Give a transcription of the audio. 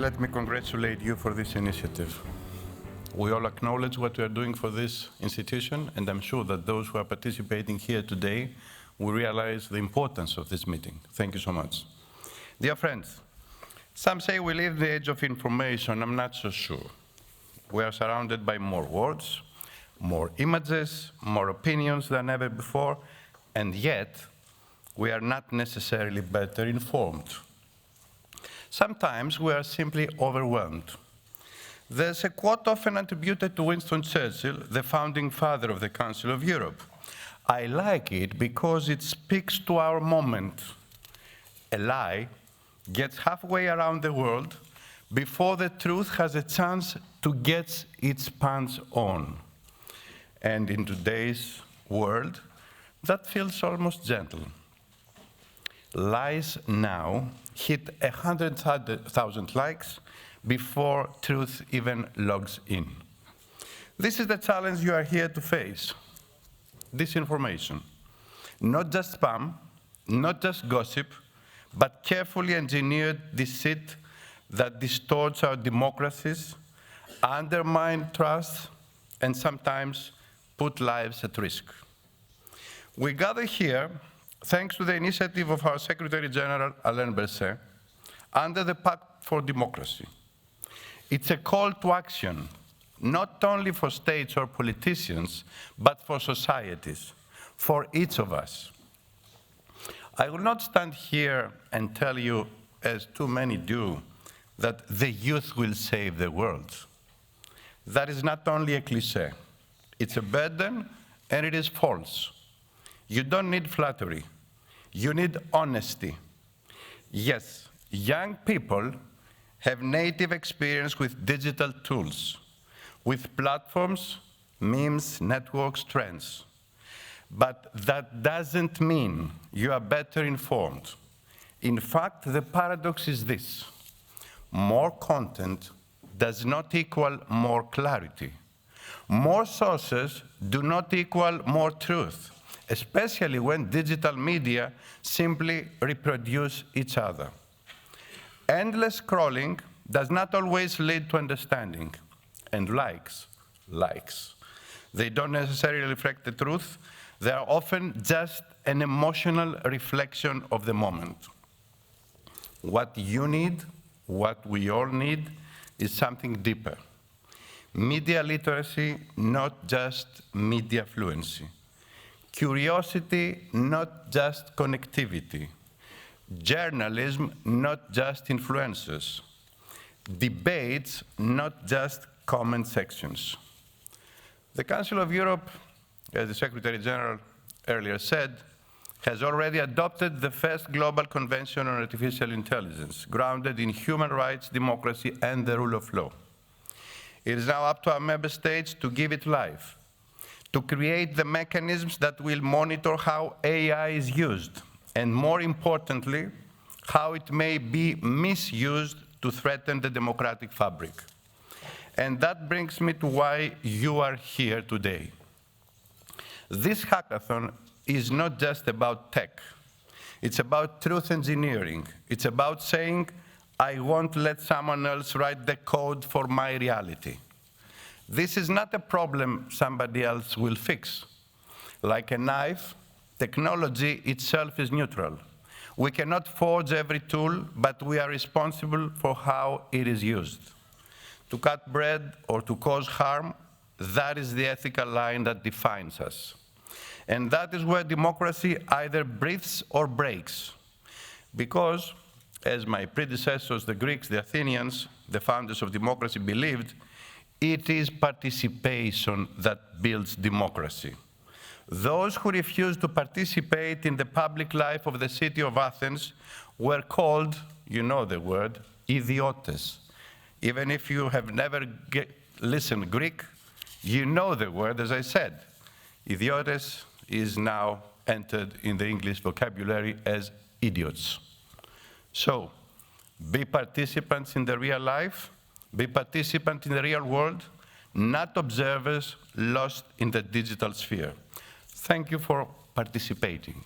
let me congratulate you for this initiative. We all acknowledge what we are doing for this institution, and I'm sure that those who are participating here today will realize the importance of this meeting. Thank you so much. Dear friends, some say we live in the age of information. I'm not so sure. We are surrounded by more words, more images, more opinions than ever before, and yet we are not necessarily better informed. Sometimes we are simply overwhelmed. There's a quote often attributed to Winston Churchill, the founding father of the Council of Europe. I like it because it speaks to our moment. A lie gets halfway around the world before the truth has a chance to get its pants on. And in today's world, that feels almost gentle. Lies now hit 100,000 likes before truth even logs in. This is the challenge you are here to face. Disinformation. Not just spam, not just gossip, but carefully engineered deceit that distorts our democracies, undermine trust, and sometimes put lives at risk. We gather here thanks to the initiative of our Secretary General, Alain Berset, under the Pact for Democracy. It's a call to action, not only for states or politicians, but for societies, for each of us. I will not stand here and tell you, as too many do, that the youth will save the world. That is not only a cliché. It's a burden, and it is false. You don't need flattery. You need honesty. Yes, young people have native experience with digital tools, with platforms, memes, networks, trends. But that doesn't mean you are better informed. In fact, the paradox is this: more content does not equal more clarity. More sources do not equal more truth, especially when digital media simply reproduce each other. Endless scrolling does not always lead to understanding, and likes. They don't necessarily reflect the truth. They are often just an emotional reflection of the moment. What you need, what we all need, is something deeper. Media literacy, not just media fluency. Curiosity, not just connectivity. Journalism, not just influencers. Debates, not just comment sections. The Council of Europe, as the Secretary General earlier said, has already adopted the first global convention on artificial intelligence, grounded in human rights, democracy, and the rule of law. It is now up to our member states to give it life, to create the mechanisms that will monitor how AI is used, and more importantly, how it may be misused to threaten the democratic fabric. And that brings me to why you are here today. This hackathon is not just about tech. It's about truth engineering. It's about saying, I won't let someone else write the code for my reality. This is not a problem somebody else will fix. Like a knife, technology itself is neutral. We cannot forge every tool, but we are responsible for how it is used. To cut bread or to cause harm, that is the ethical line that defines us. And that is where democracy either breathes or breaks. Because, as my predecessors, the Greeks, the Athenians, the founders of democracy believed, it is participation that builds democracy. Those who refused to participate in the public life of the city of Athens were called, you know the word, idiotes. Even if you have never listened Greek, you know the word, as I said. Idiotes is now entered in the English vocabulary as idiots. So, be participants in the real life, be participants in the real world, not observers lost in the digital sphere. Thank you for participating.